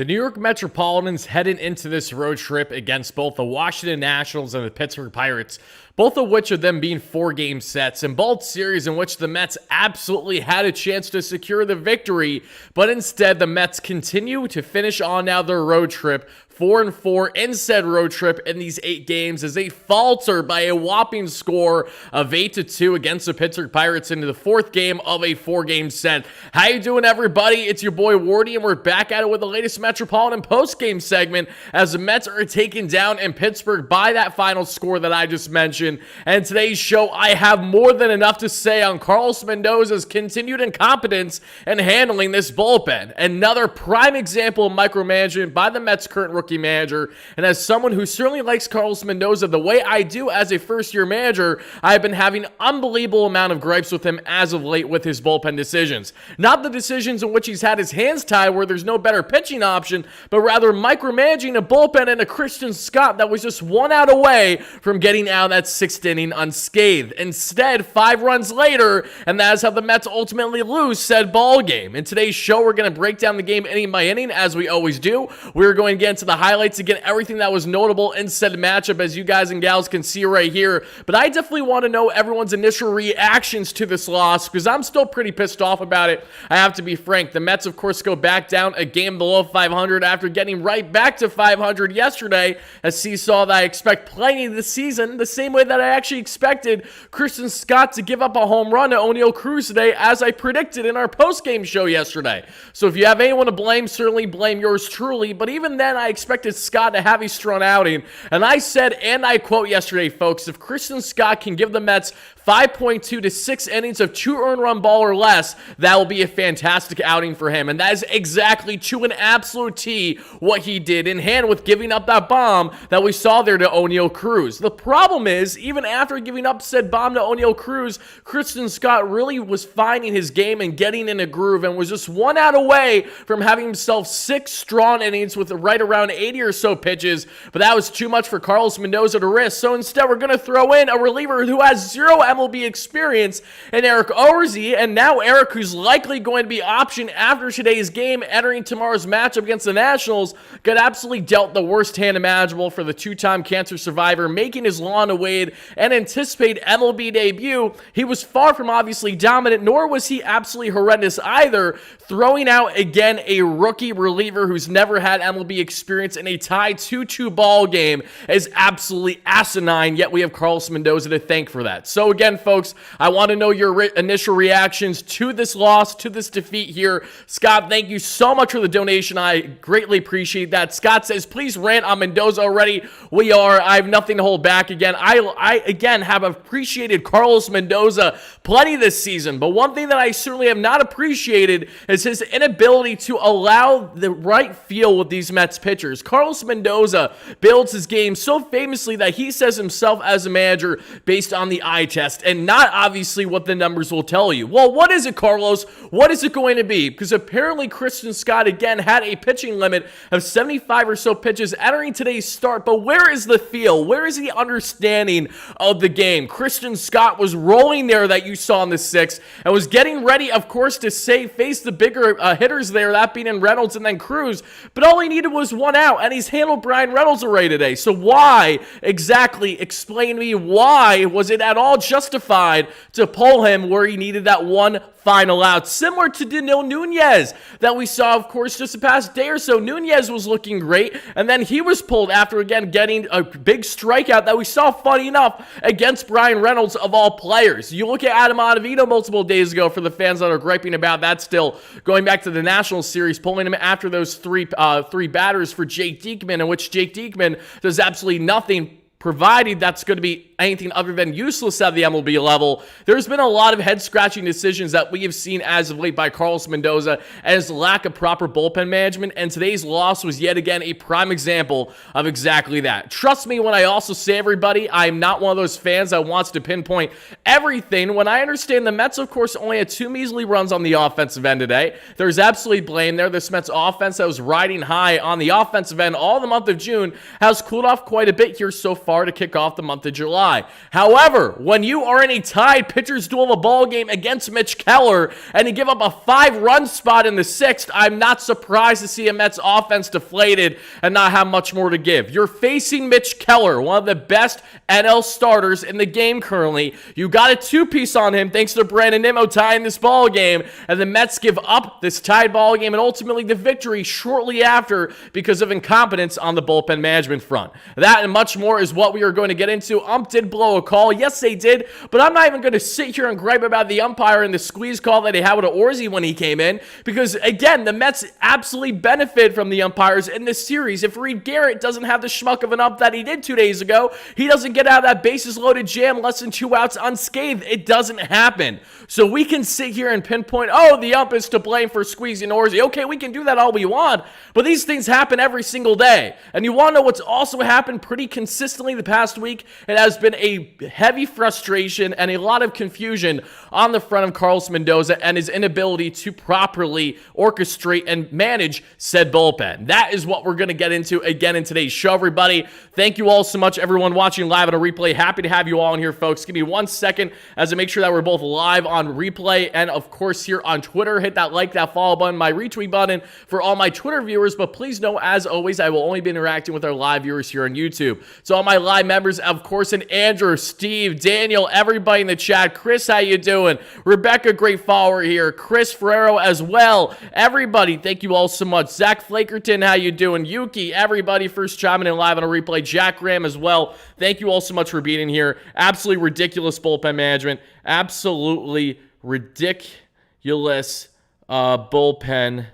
The New York Metropolitans heading into this road trip against both the Washington Nationals and the Pittsburgh Pirates, both of which of them being 4-game sets, and both series in which the Mets absolutely had a chance to secure the victory, but instead the Mets continue to finish on now their road trip 4-4 in said road trip in these 8 games as they falter by a whopping score of 8-2 against the Pittsburgh Pirates into the 4th game of a 4-game set. How you doing, everybody? It's your boy Wardy, and we're back at it with the latest Metropolitan post-game segment as the Mets are taken down in Pittsburgh by that final score that I just mentioned. And today's show, I have more than enough to say on Carlos Mendoza's continued incompetence in handling this bullpen. Another prime example of micromanagement by the Mets' current rookie manager, and as someone who certainly likes Carlos Mendoza the way I do as a first-year manager, I've been having an unbelievable amount of gripes with him as of late with his bullpen decisions. Not the decisions in which he's had his hands tied where there's no better pitching option, but rather micromanaging a bullpen and a Christian Scott that was just 1 out away from getting out of that 6th inning unscathed. Instead, 5 runs later, and that is how the Mets ultimately lose said ball game. In today's show, we're going to break down the game inning by inning as we always do. We're going to get into the highlights again, everything that was notable in said matchup, as you guys and gals can see right here. But I definitely want to know everyone's initial reactions to this loss, because I'm still pretty pissed off about it. I have to be frank. The Mets, of course, go back down a game below 500 after getting right back to 500 yesterday, as seesaw that I expect plenty this season, the same way that I actually expected Christian Scott to give up a home run to Oneil Cruz today, as I predicted in our post-game show yesterday. So if you have anyone to blame, certainly blame yours truly. But even then, I expected Scott to have a strong outing. And I said, and I quote yesterday, folks, if Christian Scott can give the Mets 5.2 to 6 innings of 2 earned run ball or less, that will be a fantastic outing for him. And that is exactly, to an absolute T, what he did in hand with giving up that bomb that we saw there to Oneil Cruz. The problem is, even after giving up said bomb to Oneil Cruz, Christian Scott really was finding his game and getting in a groove, and was just 1 out away from having himself 6 strong innings with right around 80 or so pitches, but that was too much for Carlos Mendoza to risk. So instead, we're going to throw in a reliever who has 0 MLB experience in Eric Orzy, and now Eric, who's likely going to be optioned after today's game, entering tomorrow's matchup against the Nationals, got absolutely dealt the worst hand imaginable for the 2-time cancer survivor, making his long-awaited and anticipated MLB debut. He was far from obviously dominant, nor was he absolutely horrendous either, throwing out again a rookie reliever who's never had MLB experience in a tied 2-2 ball game is absolutely asinine, yet we have Carlos Mendoza to thank for that. So again, folks, I want to know your initial reactions to this loss, to this defeat here. Scott, thank you so much for the donation. I greatly appreciate that. Scott says, please rant on Mendoza already. We are. I have nothing to hold back again. I again have appreciated Carlos Mendoza plenty this season, but one thing that I certainly have not appreciated is his inability to allow the right feel with these Mets pitchers. Carlos Mendoza builds his game so famously that he says himself as a manager based on the eye test and not obviously what the numbers will tell you. Well, what is it, Carlos? What is it going to be? Because apparently Christian Scott again had a pitching limit of 75 or so pitches entering today's start, but where is the feel? Where is the understanding of the game? Christian Scott was rolling there that you saw in the 6th and was getting ready, of course, to face the bigger hitters there, that being in Reynolds and then Cruz, but all he needed was 1 out, and he's handled Brian Reynolds already today. So why exactly, explain to me, why was it at all justified to pull him where he needed that 1 final out? Similar to Danilo Nunez that we saw, of course, just the past day or so. Nunez was looking great, and then he was pulled after, again, getting a big strikeout that we saw, funny enough, against Brian Reynolds of all players. You look at Adam Ottavino multiple days ago, for the fans that are griping about that still, going back to the National Series, pulling him after those three batters for Jake Diekman, in which Jake Diekman does absolutely nothing, provided that's going to be anything other than useless at the MLB level. There's been a lot of head-scratching decisions that we have seen as of late by Carlos Mendoza and his lack of proper bullpen management, and today's loss was yet again a prime example of exactly that. Trust me when I also say, everybody, I'm not one of those fans that wants to pinpoint everything. When I understand the Mets, of course, only had 2 measly runs on the offensive end today. There's absolutely blame there. This Mets offense that was riding high on the offensive end all the month of June has cooled off quite a bit here so far far to kick off the month of July. However, when you are in a tied pitcher's duel of a ball game against Mitch Keller and you give up a 5-run spot in the 6th, I'm not surprised to see a Mets offense deflated and not have much more to give. You're facing Mitch Keller, one of the best NL starters in the game currently. You got a 2-piece on him thanks to WardyNYM tying this ball game, and the Mets give up this tied ball game and ultimately the victory shortly after because of incompetence on the bullpen management front. That and much more is what we are going to get into. Did blow a call. Yes, they did, but I'm not even going to sit here and gripe about the umpire and the squeeze call that he had with Orzi when he came in, because again, the Mets absolutely benefit from the umpires in this series. If Reed Garrett doesn't have the schmuck of an ump that he did 2 days ago, he doesn't get out of that bases loaded jam less than 2 outs unscathed. It doesn't happen. So we can sit here and pinpoint, oh, the ump is to blame for squeezing Orzi. Okay, we can do that all we want, but these things happen every single day. And you want to know what's also happened pretty consistently the past week? It has been a heavy frustration and a lot of confusion on the front of Carlos Mendoza and his inability to properly orchestrate and manage said bullpen. That is what we're going to get into again in today's show, everybody. Thank you all so much, everyone watching live on a replay. Happy to have you all in here, folks. Give me 1 second as I make sure that we're both live on replay and, of course, here on Twitter. Hit that like, that follow button, my retweet button for all my Twitter viewers. But please know, as always, I will only be interacting with our live viewers here on YouTube. So all my live members, of course, and Andrew, Steve, Daniel, everybody in the chat. Chris, how you doing? Rebecca, great follower here. Chris Ferrero as well. Everybody, thank you all so much. Zach Flakerton, how you doing? Yuki, everybody first chiming in live on a replay. Jack Graham as well. Thank you all so much for being here. Absolutely ridiculous bullpen management. Absolutely ridiculous bullpen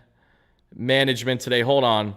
management today. Hold on.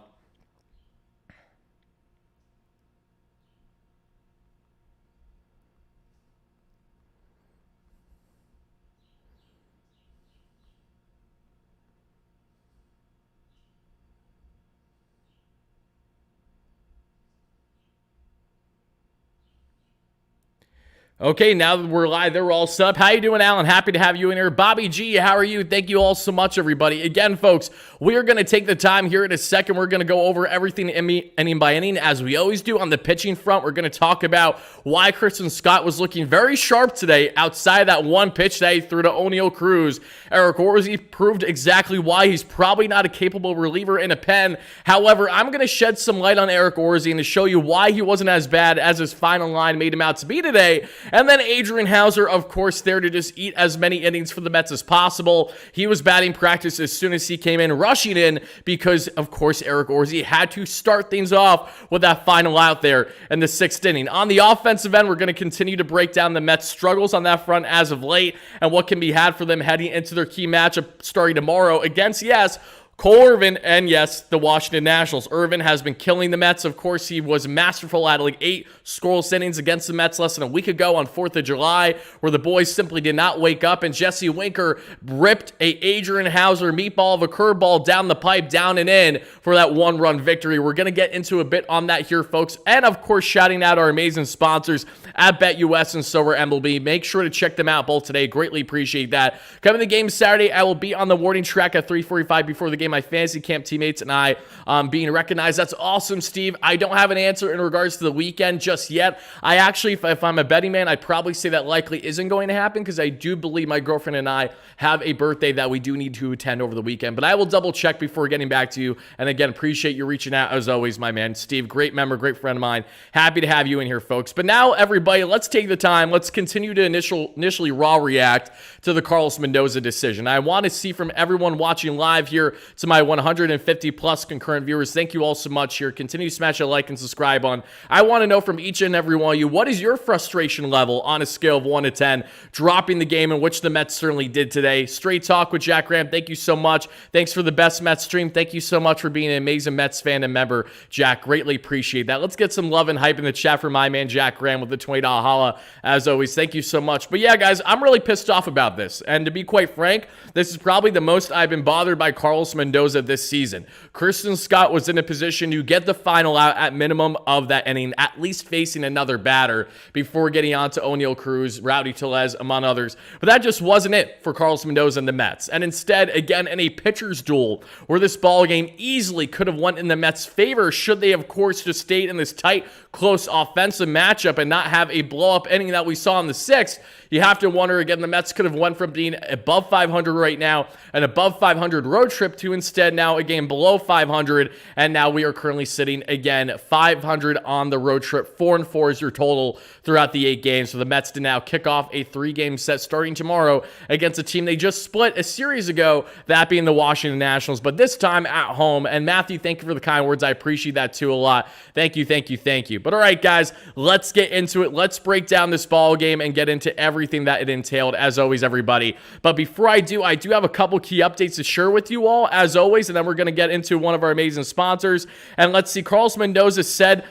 Okay, now that we're live, they're all sub. How you doing, Alan? Happy to have you in here. Bobby G, how are you? Thank you all so much, everybody. Again, folks, we are going to take the time here in a second. We're going to go over everything inning by inning, as we always do on the pitching front. We're going to talk about why Christian Scott was looking very sharp today outside of that one pitch that he threw to O'Neal Cruz. Eric Orzi proved exactly why he's probably not a capable reliever in a pen. However, I'm going to shed some light on Eric Orzi and to show you why he wasn't as bad as his final line made him out to be today. And then Adrian Hauser, of course, there to just eat as many innings for the Mets as possible. He was batting practice as soon as he came in, rushing in because, of course, Eric Orzi had to start things off with that final out there in the 6th inning. On the offensive end, we're going to continue to break down the Mets' struggles on that front as of late and what can be had for them heading into their key matchup starting tomorrow against, yes, Cole Irvin, and yes, the Washington Nationals. Irvin has been killing the Mets. Of course, he was masterful at like 8 scoreless innings against the Mets less than a week ago on 4th of July, where the boys simply did not wake up, and Jesse Winker ripped a Adrian Hauser meatball of a curveball down the pipe, down and in for that 1-run victory. We're going to get into a bit on that here, folks, and of course, shouting out our amazing sponsors at BetUS and So Are MLB. Make sure to check them out both today. Greatly appreciate that. Coming to the game Saturday, I will be on the Warding track at 3:45 before the game. My fantasy camp teammates and I being recognized. That's awesome, Steve. I don't have an answer in regards to the weekend just yet. I actually, if I'm a betting man, I'd probably say that likely isn't going to happen because I do believe my girlfriend and I have a birthday that we do need to attend over the weekend. But I will double check before getting back to you. And again, appreciate you reaching out as always, my man. Steve, great member, great friend of mine. Happy to have you in here, folks. But now, everybody, let's take the time. Let's continue to initially raw react to the Carlos Mendoza decision. I want to see from everyone watching live here to my 150 plus concurrent viewers. Thank you all so much here. Continue to smash a like and subscribe on. I want to know from each and every one of you, what is your frustration level on a scale of 1 to 10, dropping the game, in which the Mets certainly did today. Straight Talk with Jack Graham, thank you so much. Thanks for the best Mets stream. Thank you so much for being an amazing Mets fan and member, Jack. Greatly appreciate that. Let's get some love and hype in the chat for my man, Jack Graham, with the $20 holla. As always, thank you so much. But yeah, guys, I'm really pissed off about this. And to be quite frank, this is probably the most I've been bothered by Carlos Mendoza Mendoza this season. Christian Scott was in a position to get the final out at minimum of that inning, at least facing another batter before getting on to O'Neal Cruz, Rowdy Tellez, among others. But that just wasn't it for Carlos Mendoza and the Mets. And instead, again, in a pitcher's duel where this ball game easily could have went in the Mets' favor should they, of course, just stayed in this tight, close offensive matchup and not have a blow-up inning that we saw in the sixth, you have to wonder, again, the Mets could have went from being above 500 right now, an above 500 road trip, to instead now a game below 500, and now we are currently sitting, again, 500 on the road trip. 4-4 is your total throughout the 8 games. So the Mets to now kick off a 3-game set starting tomorrow against a team they just split a series ago, that being the Washington Nationals, but this time at home. And Matthew, thank you for the kind words. I appreciate that too a lot. Thank you, thank you, thank you. But all right, guys, let's get into it. Let's break down this ball game and get into everything that it entailed, as always, everybody. But before I do have a couple key updates to share with you all, as always, and then we're going to get into one of our amazing sponsors. And let's see, Carlos Mendoza said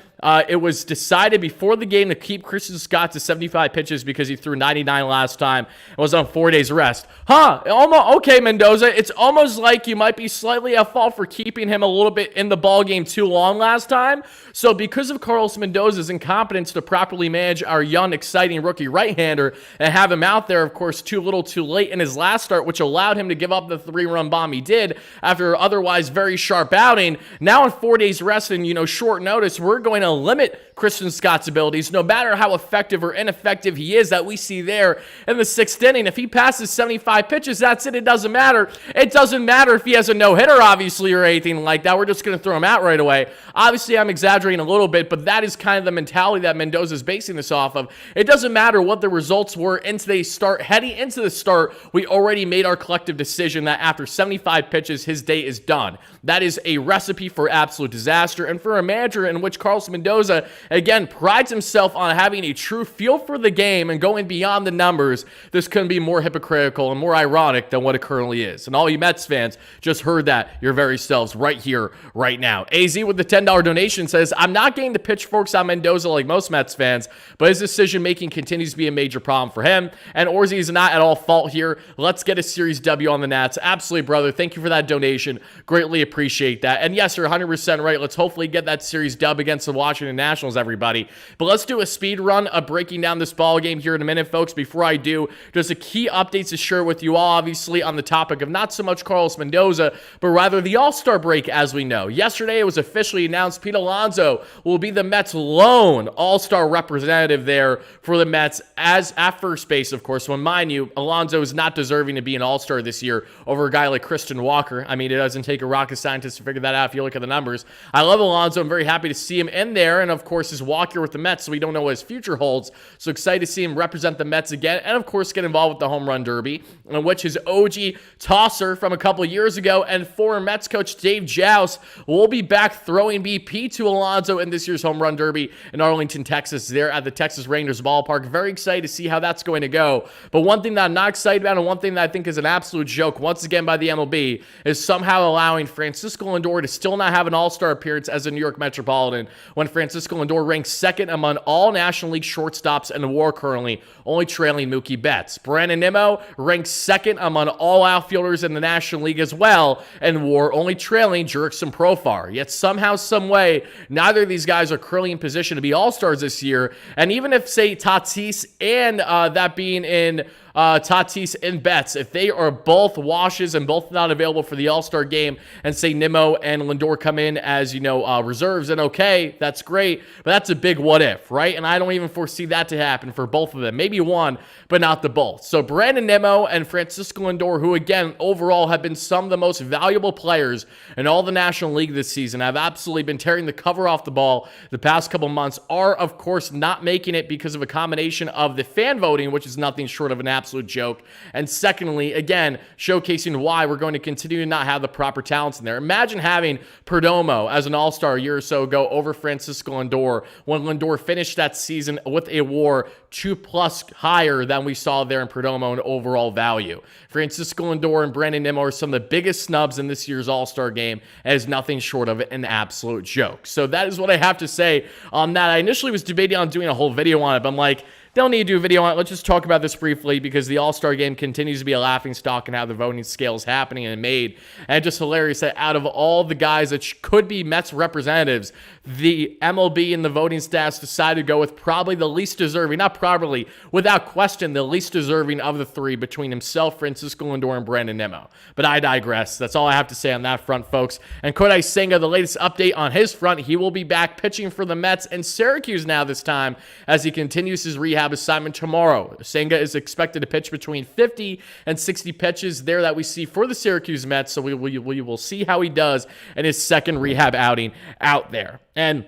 it was decided before the game to keep Christian Scott to 75 pitches because he threw 99 last time and was on 4 days rest. Okay, Mendoza, it's almost like you might be slightly at fault for keeping him a little bit in the ball game too long last time. So because of Carlos Mendoza's incompetence to properly manage our young, exciting rookie right-hander and have him out there, of course, too little too late in his last start, which allowed him to give up the 3-run bomb he did after otherwise very sharp outing, now in 4 days rest and, short notice, we're going to limit Christian Scott's abilities, no matter how effective or ineffective he is, that we see there in the 6th inning. If he passes 75 pitches, that's it. It doesn't matter. It doesn't matter if he has a no-hitter, obviously, or anything like that. We're just going to throw him out right away. Obviously, I'm exaggerating a little bit, but that is kind of the mentality that Mendoza is basing this off of. It doesn't matter what the results were in today's start. Heading into the start, we already made our collective decision that after 75 pitches, his day is done. That is a recipe for absolute disaster. And for a manager in which Carlos Mendoza, again, prides himself on having a true feel for the game and going beyond the numbers, this couldn't be more hypocritical and more ironic than what it currently is. And all you Mets fans just heard that your very selves right here, right now. AZ with the $10 donation says, I'm not getting the pitchforks on Mendoza like most Mets fans, but his decision-making continues to be a major problem for him. And Orzi is not at all fault here. Let's get a series W on the Nats. Absolutely, brother. Thank you for that donation. Greatly appreciate that. And yes, you're 100% right. Let's hopefully get that series dub against the Washington Nationals, everybody. But let's do a speed run of breaking down this ball game here in a minute, folks. Before I do, just a key updates to share with you all, obviously, on the topic of not so much Carlos Mendoza, but rather the All-Star break, as we know. Yesterday, it was officially announced Pete Alonso will be the Mets' lone All-Star representative there for the Mets as at first base, of course. When, mind you, Alonso is not deserving to be an All-Star this year over a guy like Christian Walker. I mean, it doesn't take a rocket scientist to figure that out if you look at the numbers. I love Alonso. I'm very happy to see him in there, and of course his Walker with the Mets, so we don't know what his future holds. So excited to see him represent the Mets again, and of course get involved with the home run derby, in which his OG tosser from a couple years ago and former Mets coach Dave Joust will be back throwing BP to Alonso in this year's home run derby in Arlington, Texas, there at the Texas Rangers ballpark. Very excited to see how that's going to go. But one thing that I'm not excited about, and one thing that I think is an absolute joke once again by the MLB, is somehow allowing Francisco Lindor to still not have an All-Star appearance as a New York Metropolitan when Francisco Lindor ranks second among all National League shortstops in the WAR currently, only trailing Mookie Betts. Brandon Nimmo ranks second among all outfielders in the National League as well, and WAR only trailing Jurickson Profar. Yet somehow, some way, neither of these guys are currently in position to be All-Stars this year. And even if, say, Tatis and that being in Tatis and Betts, if they are both washes and both not available for the All-Star game, and say Nimmo and Lindor come in as, reserves, and okay, that's great, but that's a big what if, right? And I don't even foresee that to happen for both of them. Maybe one, but not the both. So Brandon Nimmo and Francisco Lindor, who again, overall have been some of the most valuable players in all the National League this season, have absolutely been tearing the cover off the ball the past couple months, are of course not making it because of a combination of the fan voting, which is nothing short of an absolute joke, and secondly, again, showcasing why we're going to continue to not have the proper talents in there. Imagine having Perdomo as an All-Star a year or so ago over Francisco Lindor when Lindor finished that season with a WAR 2+ higher than we saw there in Perdomo in overall value. Francisco Lindor and Brandon Nimmo are some of the biggest snubs in this year's All-Star game, and is nothing short of an absolute joke. So that is what I have to say on that. I initially was debating on doing a whole video on it, but I'm like, don't need to do a video on it. Let's just talk about this briefly because the All-Star game continues to be a laughingstock and how the voting scale is happening and made. And just hilarious that out of all the guys that could be Mets representatives, the MLB and the voting stats decided to go with probably the least deserving, not probably, without question, the least deserving of the three between himself, Francisco Lindor, and Brandon Nimmo. But I digress. That's all I have to say on that front, folks. And Kodai Senga, the latest update on his front, he will be back pitching for the Mets and Syracuse now this time as he continues his rehab assignment tomorrow. Senga is expected to pitch between 50 and 60 pitches there that we see for the Syracuse Mets, so we will see how he does in his second rehab outing out there. And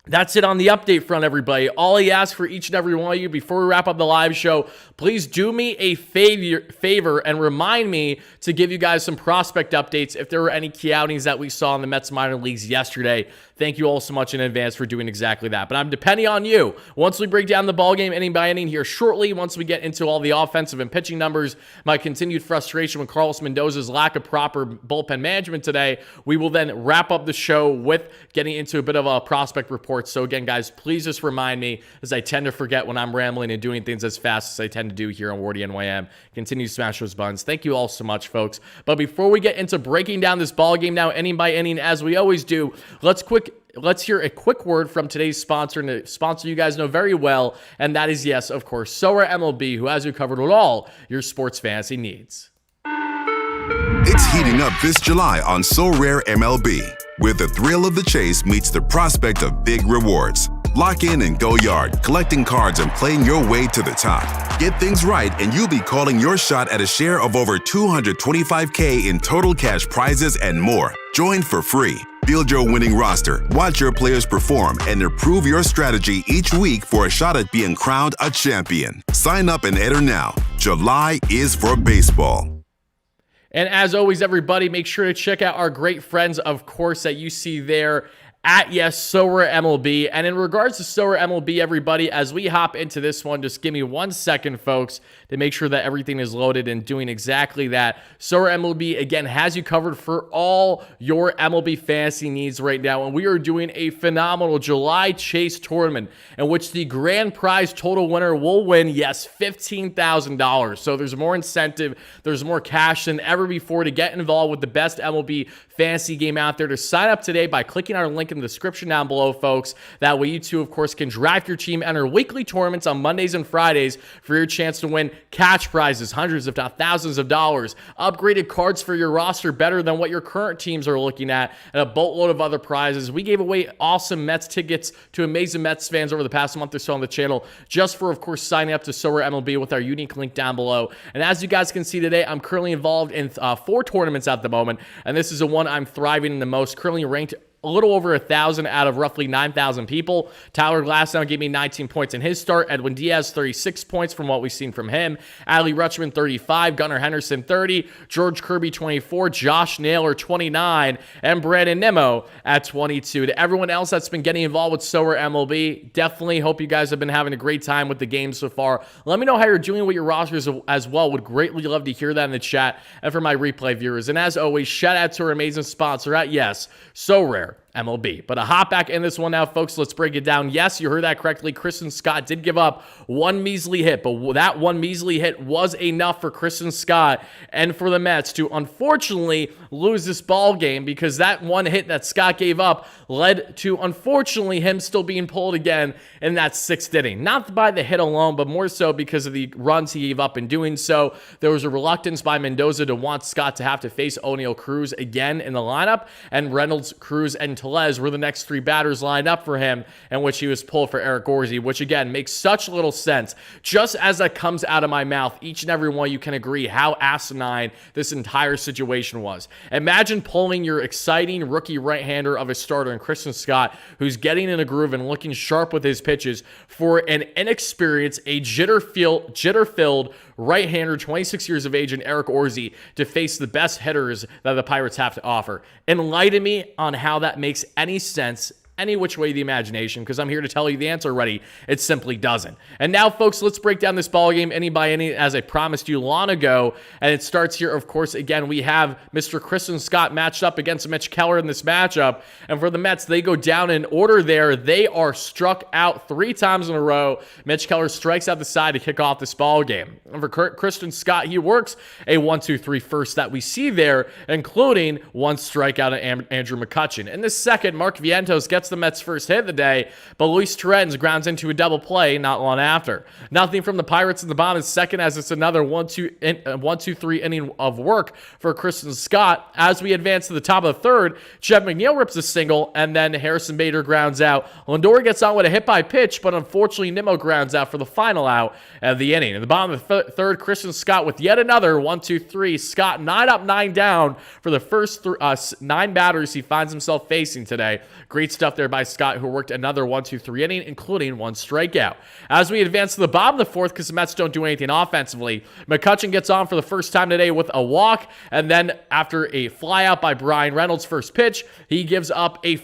that's it on the update front, everybody. All I ask for each and every one of you before we wrap up the live show, please do me a favor and remind me to give you guys some prospect updates if there were any key outings that we saw in the Mets minor leagues yesterday. Thank you all so much in advance for doing exactly that. But I'm depending on you. Once we break down the ballgame inning by inning here shortly, once we get into all the offensive and pitching numbers, my continued frustration with Carlos Mendoza's lack of proper bullpen management today, we will then wrap up the show with getting into a bit of a prospect report. So again, guys, please just remind me, as I tend to forget when I'm rambling and doing things as fast as I tend to do here on WardyNYM. Continue to smash those buttons. Thank you all so much, folks. But before we get into breaking down this ballgame now, inning by inning, as we always do, let's hear a quick word from today's sponsor, and a sponsor you guys know very well, and that is, yes, of course, Sower MLB, who has you covered with all your sports fantasy needs. It's heating up this July on So Rare MLB, where the thrill of the chase meets the prospect of big rewards. Lock in and go yard, collecting cards and playing your way to the top. Get things right and you'll be calling your shot at a share of over $225K in total cash prizes and more. Join for free. Build your winning roster, watch your players perform, and improve your strategy each week for a shot at being crowned a champion. Sign up and enter now. July is for baseball. And as always, everybody, make sure to check out our great friends, of course, that you see there at, yes, Sower MLB. And in regards to Sower MLB, everybody, as we hop into this one, just give me 1 second, folks, to make sure that everything is loaded and doing exactly that. Sower MLB, again, has you covered for all your MLB fantasy needs right now. And we are doing a phenomenal July Chase tournament in which the grand prize total winner will win, yes, $15,000. So there's more incentive, there's more cash than ever before to get involved with the best MLB fantasy game out there. To sign up today by clicking our link in the description down below, folks. That way you too, of course, can draft your team, enter weekly tournaments on Mondays and Fridays for your chance to win cash prizes, hundreds if not thousands of dollars, upgraded cards for your roster better than what your current teams are looking at, and a boatload of other prizes. We gave away awesome Mets tickets to amazing Mets fans over the past month or so on the channel, just for, of course, signing up to Sower MLB with our unique link down below. And as you guys can see today, I'm currently involved in 4 tournaments at the moment, and this is the one I'm thriving in the most, currently ranked a little over 1,000 out of roughly 9,000 people. Tyler Glasnow gave me 19 points in his start. Edwin Diaz, 36 points from what we've seen from him. Adley Rutschman, 35. Gunnar Henderson, 30. George Kirby, 24. Josh Naylor, 29. And Brandon Nimmo at 22. To everyone else that's been getting involved with Sower MLB, definitely hope you guys have been having a great time with the game so far. Let me know how you're doing with your rosters as well. Would greatly love to hear that in the chat and for my replay viewers. And as always, shout out to our amazing sponsor at, yes, So Rare MLB. But a hop back in this one now, folks. Let's break it down. Yes, you heard that correctly. Kristen Scott did give up one measly hit, but that one measly hit was enough for Kristen Scott and for the Mets to unfortunately lose this ball game, because that one hit that Scott gave up led to, unfortunately, him still being pulled again in that 6th inning. Not by the hit alone, but more so because of the runs he gave up in doing so. There was a reluctance by Mendoza to want Scott to have to face O'Neal Cruz again in the lineup, and Reynolds, Cruz, and Tellez were the next 3 batters lined up for him, in which he was pulled for Eric Orsi, which again makes such little sense. Just as that comes out of my mouth, each and every one of you can agree how asinine this entire situation was. Imagine pulling your exciting rookie right-hander of a starter in Kristen Scott, who's getting in a groove and looking sharp with his pitches, for an inexperienced, a jitter-filled right-hander, 26 years of age, and Eric Orsi to face the best hitters that the Pirates have to offer. Enlighten me on how that makes any sense any which way the imagination, because I'm here to tell you the answer already. It simply doesn't. And now, folks, let's break down this ball game inning by inning, as I promised you long ago. And it starts here, of course. Again, we have Mr. Christian Scott matched up against Mitch Keller in this matchup. And for the Mets, they go down in order there. They are struck out 3 times in a row. Mitch Keller strikes out the side to kick off this ball game. And for Christian Scott, he works a 1-2-3 first that we see there, including 1 strikeout of Andrew McCutchen. In the second, Mark Vientos gets the Mets' first hit of the day, but Luis Torrens grounds into a double play not long after. Nothing from the Pirates in the bottom of the second, as it's another 1-2-3 inning of work for Christian Scott. As we advance to the top of the third, Jeff McNeil rips a single, and then Harrison Bader grounds out. Lindor gets on with a hit by pitch, but unfortunately Nimmo grounds out for the final out of the inning. In the bottom of the third, Christian Scott with yet another 1-2-3. Scott 9 up, 9 down for the first 9 batters he finds himself facing today. Great stuff there by Scott, who worked another 1-2-3 inning, including 1 strikeout. As we advance to the bottom of the fourth, because the Mets don't do anything offensively, McCutchen gets on for the first time today with a walk, and then after a flyout by Brian Reynolds' first pitch, he gives up a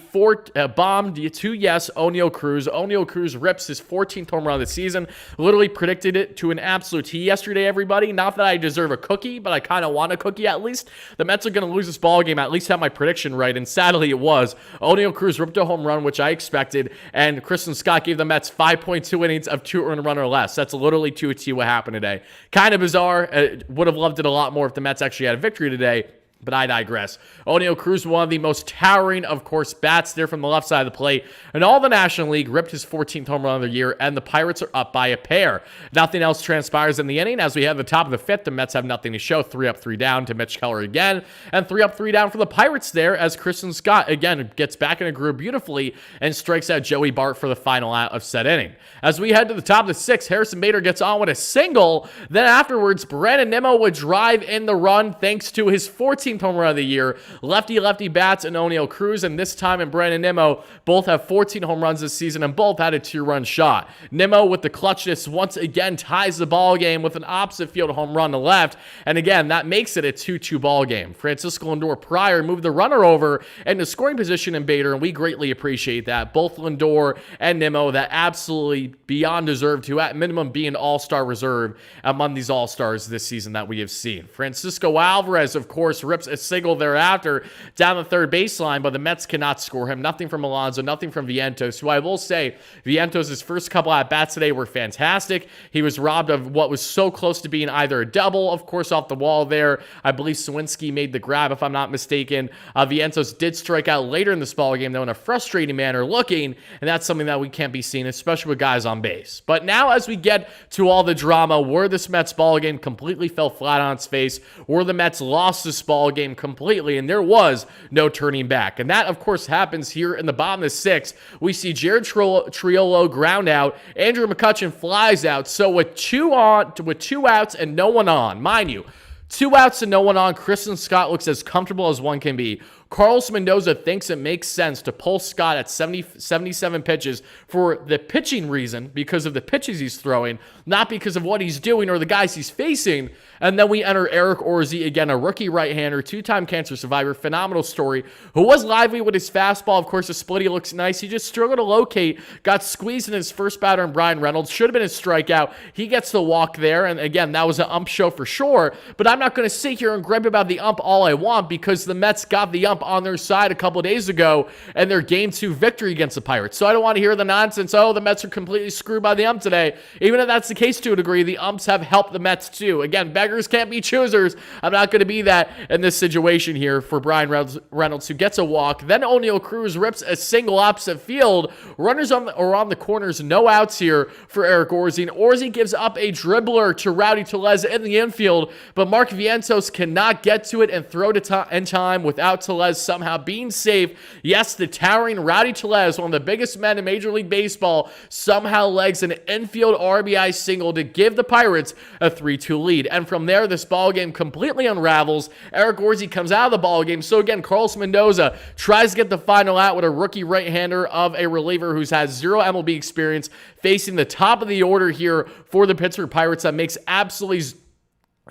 bomb to, yes, Oneil Cruz. Oneil Cruz rips his 14th home run of the season. Literally predicted it to an absolute T yesterday, everybody. Not that I deserve a cookie, but I kind of want a cookie at least. The Mets are going to lose this ball game. At least have my prediction right, and sadly it was. Oneil Cruz ripped a home run, which I expected, and Christian Scott gave the Mets 5.2 innings of 2 earned run or less. That's literally to a T what happened today. Kind of bizarre. Would have loved it a lot more if the Mets actually had a victory today, but I digress. Oneil Cruz, one of the most towering, of course, bats there from the left side of the plate in all the National League, ripped his 14th home run of the year, and the Pirates are up by a pair. Nothing else transpires in the inning. As we have the top of the fifth, the Mets have nothing to show. 3 up, 3 down to Mitch Keller again, and 3 up, 3 down for the Pirates there, as Christian Scott, again, gets back in a groove beautifully and strikes out Joey Bart for the final out of said inning. As we head to the top of the sixth, Harrison Bader gets on with a single. Then afterwards, Brandon Nimmo would drive in the run thanks to his 14th home run of the year. Lefty bats and Oneil Cruz, and this time in Brandon Nimmo, both have 14 home runs this season and both had a 2-run shot. Nimmo with the clutchness once again ties the ball game with an opposite field home run to left, and again, that makes it a 2-2 ball game. Francisco Lindor prior moved the runner over into scoring position in Bader, and we greatly appreciate that. Both Lindor and Nimmo, that absolutely beyond deserved to, at minimum, be an all-star reserve among these all-stars this season that we have seen. Francisco Alvarez, of course, rips a single thereafter down the third baseline, but the Mets cannot score him. Nothing from Alonso, nothing from Vientos, who I will say, Vientos' first couple at-bats today were fantastic. He was robbed of what was so close to being either a double, of course, off the wall there. I believe Sawinski made the grab, if I'm not mistaken. Vientos did strike out later in this ballgame, though, in a frustrating manner looking, and that's something that we can't be seeing, especially with guys on base. But now, as we get to all the drama, where this Mets ballgame completely fell flat on its face, where the Mets lost this ballgame completely, and there was no turning back. And that, of course, happens here in the bottom of the sixth. We see Jared Triolo ground out. Andrew McCutchen flies out. So with 2 outs and no one on, mind you, 2 outs and no one on, Christian Scott looks as comfortable as one can be. Carlos Mendoza thinks it makes sense to pull Scott at 77 pitches for the pitching reason, because of the pitches he's throwing, not because of what he's doing or the guys he's facing. And then we enter Eric Orzi, again, a rookie right-hander, 2-time cancer survivor, phenomenal story, who was lively with his fastball. Of course, the splitty looks nice. He just struggled to locate, got squeezed in his first batter in Brian Reynolds. Should have been a strikeout. He gets the walk there, and again, that was an ump show for sure. But I'm not going to sit here and gripe about the ump all I want, because the Mets got the ump on their side a couple days ago and their Game 2 victory against the Pirates. So I don't want to hear the nonsense, oh, the Mets are completely screwed by the ump today. Even if that's the case to a degree, the umps have helped the Mets too. Again, beggars can't be choosers. I'm not going to be that in this situation here for Brian Reynolds, who gets a walk. Then Oneil Cruz rips a single opposite field. Runners on the corners, no outs here for Eric Orzi. And Orzi gives up a dribbler to Rowdy Tellez in the infield, but Mark Vientos cannot get to it and throw to in time without Tellez somehow being safe. Yes, the towering Rowdy Tellez, one of the biggest men in Major League Baseball, somehow legs an infield RBI single to give the Pirates a 3-2 lead. And from there, this ballgame completely unravels. Eric Orzi comes out of the ballgame. So again, Carlos Mendoza tries to get the final out with a rookie right-hander of a reliever who's had 0 MLB experience, facing the top of the order here for the Pittsburgh Pirates. That makes absolutely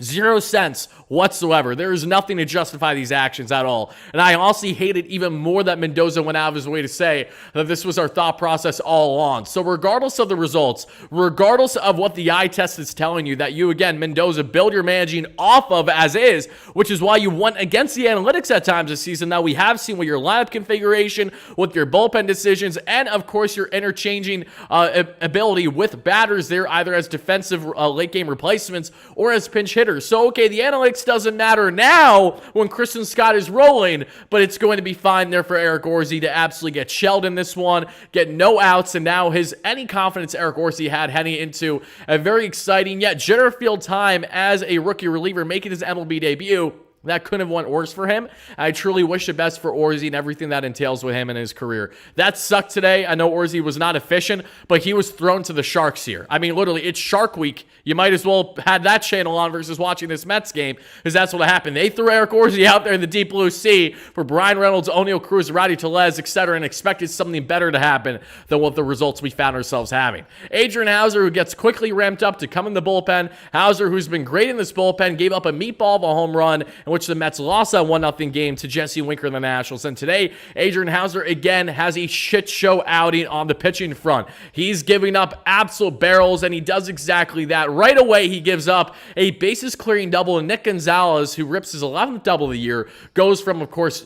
0 cents whatsoever. There is nothing to justify these actions at all. And I honestly hate it even more that Mendoza went out of his way to say that this was our thought process all along. So regardless of the results, regardless of what the eye test is telling you that you, again, Mendoza, build your managing off of as is, which is why you went against the analytics at times this season. Now we have seen with your lineup configuration, with your bullpen decisions, and of course your interchanging ability with batters there, either as defensive late game replacements or as pinch hitters. So, okay, the analytics doesn't matter now when Christian Scott is rolling, but it's going to be fine there for Eric Orsi to absolutely get shelled in this one, get no outs, and now any confidence Eric Orsi had heading into a very exciting yet jitter-filled time as a rookie reliever making his MLB debut. That couldn't have went worse for him. I truly wish the best for Orsi and everything that entails with him in his career. That sucked today. I know Orsi was not efficient, but he was thrown to the Sharks here. I mean, literally, it's Shark Week. You might as well had that channel on versus watching this Mets game, because that's what happened. They threw Eric Orsi out there in the deep blue sea for Brian Reynolds, Oneil Cruz, Rowdy Tellez, etc., and expected something better to happen than what the results we found ourselves having. Adrian Hauser, who gets quickly ramped up to come in the bullpen. Hauser, who's been great in this bullpen, gave up a meatball of a home run, in which the Mets lost that 1-0 game to Jesse Winker and the Nationals. And today, Adrian Hauser again has a shit show outing on the pitching front. He's giving up absolute barrels, and he does exactly that. Right away, he gives up a bases clearing double, and Nick Gonzalez, who rips his 11th double of the year, goes from, of course,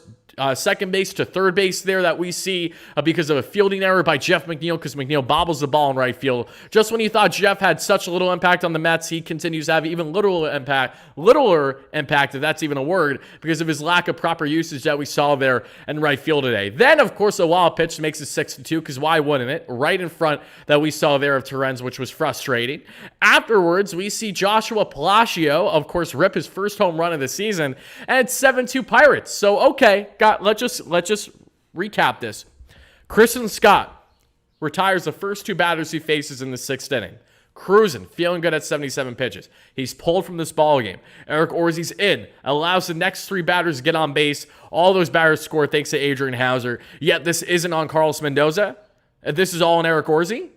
second base to third base there that we see because of a fielding error by Jeff McNeil, because McNeil bobbles the ball in right field. Just when you thought Jeff had such a little impact on the Mets, he continues to have even littler impact, if that's even a word, because of his lack of proper usage that we saw there in right field today. Then, of course, a wild pitch makes it 6-2, because why wouldn't it? Right in front that we saw there of Terrence, which was frustrating. Afterwards, we see Joshua Palacio, of course, rip his first home run of the season, and it's 7-2 Pirates. So, okay, let's just recap this. Christian Scott retires the first two batters he faces in the 6th inning. Cruising, feeling good at 77 pitches. He's pulled from this ball game. Eric Orsi's in, allows the next 3 batters to get on base. All those batters score thanks to Adrian Hauser. Yet this isn't on Carlos Mendoza. This is all on Eric Orsi.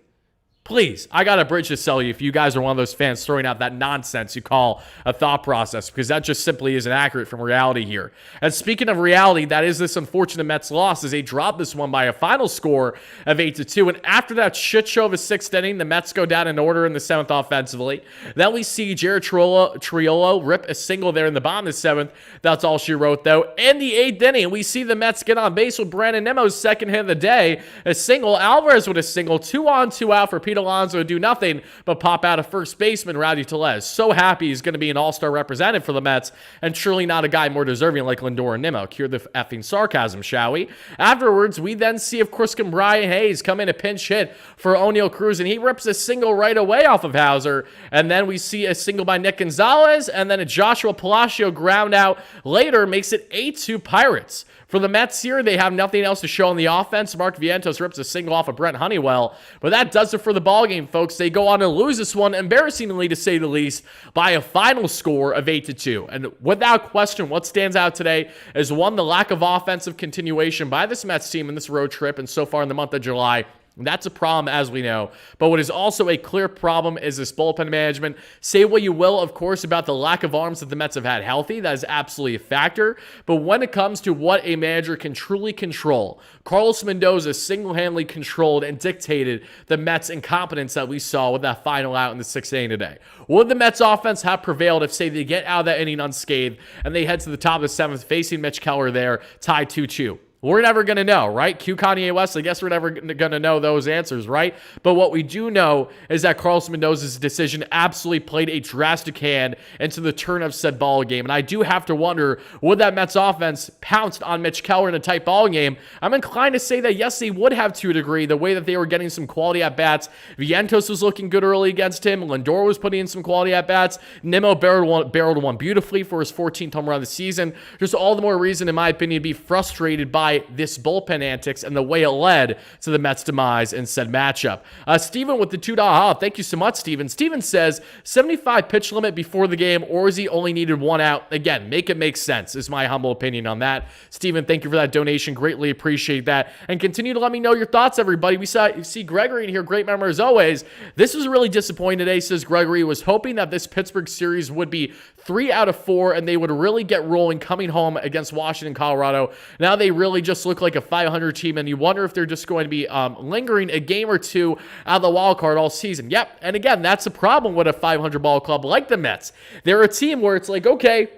Please, I got a bridge to sell you if you guys are one of those fans throwing out that nonsense you call a thought process, because that just simply isn't accurate from reality here. And speaking of reality, that is this unfortunate Mets loss, as they dropped this one by a final score of 8-2. And after that shit show of a 6th inning, the Mets go down in order in the 7th offensively. Then we see Jared Triolo rip a single there in the bottom of the 7th. That's all she wrote, though. In the 8th inning, we see the Mets get on base with Brandon Nimmo's second hit of the day. A single, Alvarez with a single, 2 on, 2 out for Pete Alonso to do nothing but pop out a first baseman, Rowdy Tellez. So happy he's going to be an all-star representative for the Mets, and surely not a guy more deserving like Lindor and Nimmo. Cure the effing sarcasm, shall we? Afterwards, we then see, of course, Brian Hayes come in a pinch hit for Oneil Cruz, and he rips a single right away off of Hauser. And then we see a single by Nick Gonzalez, and then a Joshua Palacio ground out later makes it 8-2 Pirates. For the Mets here, they have nothing else to show on the offense. Mark Vientos rips a single off of Brent Honeywell. But that does it for the ballgame, folks. They go on to lose this one, embarrassingly to say the least, by a final score of 8-2. And without question, what stands out today is, one, the lack of offensive continuation by this Mets team in this road trip and so far in the month of July. That's a problem, as we know. But what is also a clear problem is this bullpen management. Say what you will, of course, about the lack of arms that the Mets have had healthy. That is absolutely a factor. But when it comes to what a manager can truly control, Carlos Mendoza single-handedly controlled and dictated the Mets' incompetence that we saw with that final out in the 6th inning today. Would the Mets offense have prevailed if, say, they get out of that inning unscathed and they head to the top of the 7th, facing Mitch Keller there, tied 2-2? We're never going to know, right? Q Kanye West, I guess we're never going to know those answers, right? But what we do know is that Carlos Mendoza's decision absolutely played a drastic hand into the turn of said ball game. And I do have to wonder, would that Mets offense pounced on Mitch Keller in a tight ball game? I'm inclined to say that yes, they would have to a degree, the way that they were getting some quality at-bats. Vientos was looking good early against him. Lindor was putting in some quality at-bats. Nimmo barreled one beautifully for his 14th home run of the season. Just all the more reason, in my opinion, to be frustrated by by this bullpen antics and the way it led to the Mets' demise in said matchup. Steven with the $2. Thank you so much, Steven. Steven says, 75 pitch limit before the game, Orsi only needed one out. Again, make it make sense is my humble opinion on that. Steven, thank you for that donation. Greatly appreciate that. And continue to let me know your thoughts, everybody. We see Gregory in here. Great memory as always. This was really disappointing today, says Gregory. Was hoping that this Pittsburgh series would be 3 out of 4 and they would really get rolling coming home against Washington, Colorado. Now they really just look like a 500 team, and you wonder if they're just going to be lingering a game or two out of the wild card all season. Yep, and again, that's the problem with a 500 ball club like the Mets. They're a team where it's like, okay,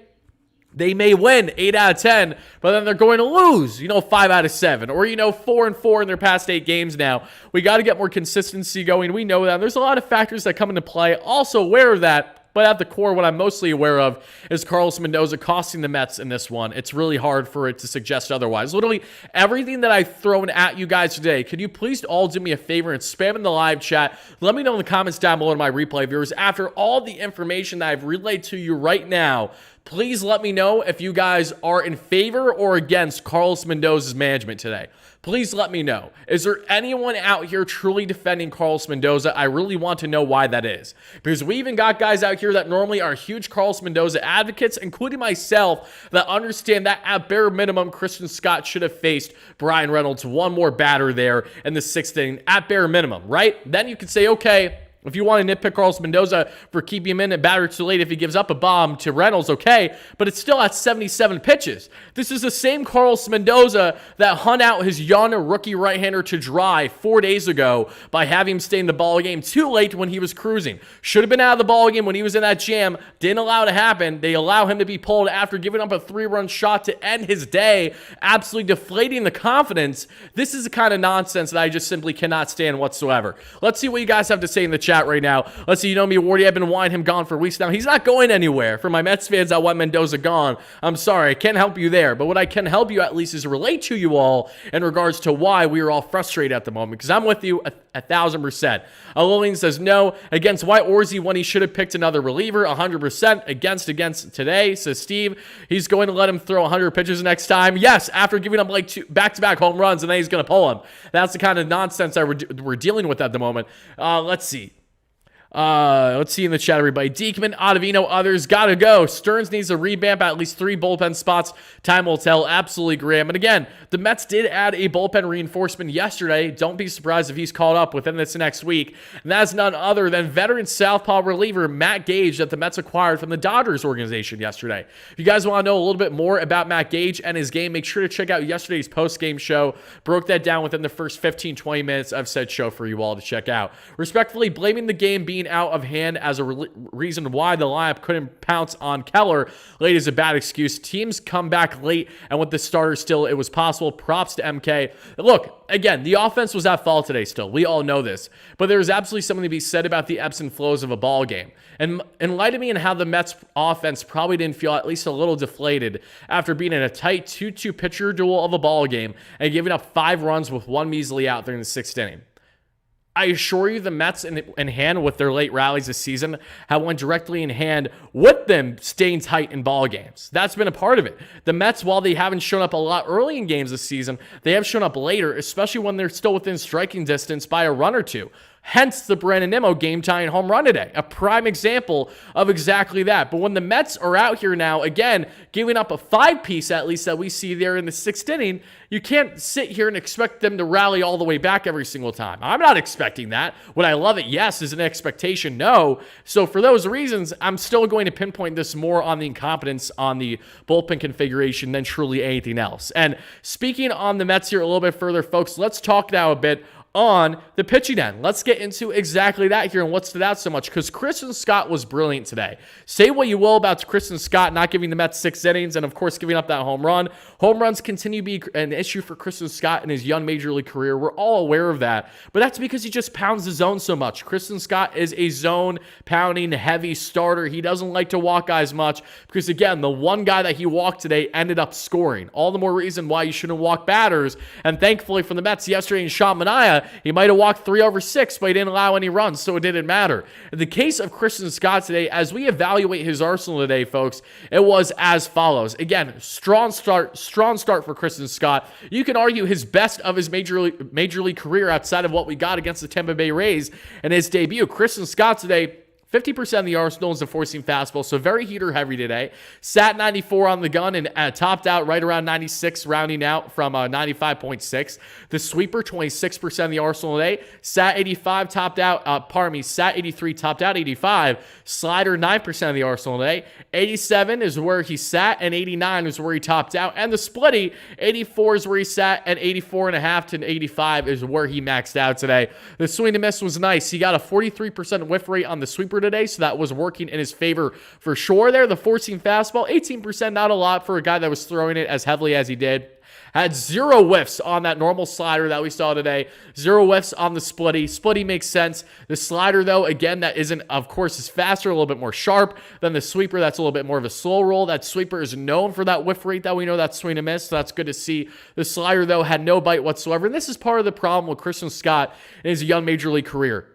they may win 8 out of 10, but then they're going to lose, 5 out of 7, or, 4-4 in their past 8 games now. We got to get more consistency going. We know that. There's a lot of factors that come into play. Also aware of that. But at the core, what I'm mostly aware of is Carlos Mendoza costing the Mets in this one. It's really hard for it to suggest otherwise. Literally everything that I've thrown at you guys today, could you please all do me a favor and spam in the live chat? Let me know in the comments down below to my replay viewers. After all the information that I've relayed to you right now, please let me know if you guys are in favor or against Carlos Mendoza's management today. Please let me know. Is there anyone out here truly defending Carlos Mendoza? I really want to know why that is. Because we even got guys out here that normally are huge Carlos Mendoza advocates, including myself, that understand that at bare minimum, Christian Scott should have faced Brian Reynolds, one more batter there in the 6th inning, at bare minimum, right? Then you could say, okay, if you want to nitpick Carlos Mendoza for keeping him in at batter too late if he gives up a bomb to Reynolds, okay, but it's still at 77 pitches. This is the same Carlos Mendoza that hung out his young rookie right-hander to dry 4 days ago by having him stay in the ballgame too late when he was cruising. Should have been out of the ballgame when he was in that jam. Didn't allow it to happen. They allow him to be pulled after giving up a 3-run shot to end his day, absolutely deflating the confidence. This is the kind of nonsense that I just simply cannot stand whatsoever. Let's see what you guys have to say in the chat right now. Let's see, me, Wardy, I've been wanting him gone for weeks now. He's not going anywhere. For my Mets fans that want Mendoza gone, I'm sorry, I can't help you there. But what I can help you at least is relate to you all in regards to why we are all frustrated at the moment. Because I'm with you 1,000%. Lillian says no. Against White Orsi when he should have picked another reliever. 100% against today, says Steve. He's going to let him throw 100 pitches next time. Yes, after giving up like 2 back-to-back home runs, and then he's going to pull him. That's the kind of nonsense that we're dealing with at the moment. Let's see. Let's see in the chat, everybody. Diekman, Ottavino, others gotta go. Stearns needs a revamp at least 3 bullpen spots. Time will tell. Absolutely, Graham. And again, the Mets did add a bullpen reinforcement yesterday. Don't be surprised if he's called up within this next week. And that's none other than veteran southpaw reliever Matt Gage that the Mets acquired from the Dodgers organization yesterday. If you guys want to know a little bit more about Matt Gage and his game, make sure to check out yesterday's post-game show. Broke that down within the first 15-20 minutes of said show for you all to check out. Respectfully, blaming the game being out of hand as a reason why the lineup couldn't pounce on Keller late is a bad excuse. Teams come back late, and with the starter still, it was possible. Props to MK. Look, again, the offense was at fault today still. We all know this. But there's absolutely something to be said about the ebbs and flows of a ball game. And enlighten me in how the Mets offense probably didn't feel at least a little deflated after being in a tight 2-2 pitcher duel of a ball game and giving up 5 runs with 1 measly out there in the 6th inning. I assure you the Mets in hand with their late rallies this season have went directly in hand with them staying tight in ball games. That's been a part of it. The Mets, while they haven't shown up a lot early in games this season, they have shown up later, especially when they're still within striking distance by a run or two. Hence the Brandon Nimmo game-tying home run today. A prime example of exactly that. But when the Mets are out here now, again, giving up a 5-piece at least that we see there in the 6th inning, you can't sit here and expect them to rally all the way back every single time. I'm not expecting that. Would I love it? Yes. Is an expectation? No. So for those reasons, I'm still going to pinpoint this more on the incompetence on the bullpen configuration than truly anything else. And speaking on the Mets here a little bit further, folks, let's talk now a bit on the pitching end. Let's get into exactly that here and what stood out so much, because Christian Scott was brilliant today. Say what you will about Christian Scott not giving the Mets 6 innings and, of course, giving up that home run. Home runs continue to be an issue for Christian Scott in his young major league career. We're all aware of that, but that's because he just pounds the zone so much. Christian Scott is a zone-pounding, heavy starter. He doesn't like to walk guys much because, again, the one guy that he walked today ended up scoring. All the more reason why you shouldn't walk batters, and thankfully for the Mets yesterday in Sean Manaea, that he might have walked 3 over 6, but he didn't allow any runs, so it didn't matter. In the case of Christian Scott today, as we evaluate his arsenal today, folks, it was as follows. Again, strong start for Christian Scott. You can argue his best of his major league career outside of what we got against the Tampa Bay Rays in his debut. Christian Scott today, 50% of the arsenal is a four-seam fastball, so very heater-heavy today. Sat 94 on the gun and topped out right around 96, rounding out from 95.6. The sweeper, 26% of the arsenal today. Sat 85, topped out, sat 83, topped out 85. Slider, 9% of the arsenal today. 87 is where he sat, and 89 is where he topped out. And the splitty, 84 is where he sat, and 84.5 to 85 is where he maxed out today. The swing and miss was nice. He got a 43% whiff rate on the sweeper today, so that was working in his favor for sure there. The four-seam fastball, 18%, not a lot for a guy that was throwing it as heavily as he did. Had 0 whiffs on that normal slider that we saw today. 0 whiffs on the splitty. Splitty makes sense. The slider, though, again, that isn't, of course, is faster, a little bit more sharp than the sweeper. That's a little bit more of a slow roll. That sweeper is known for that whiff rate that we know, that swing and miss, so that's good to see. The slider, though, had no bite whatsoever, and this is part of the problem with Christian Scott in his young major league career.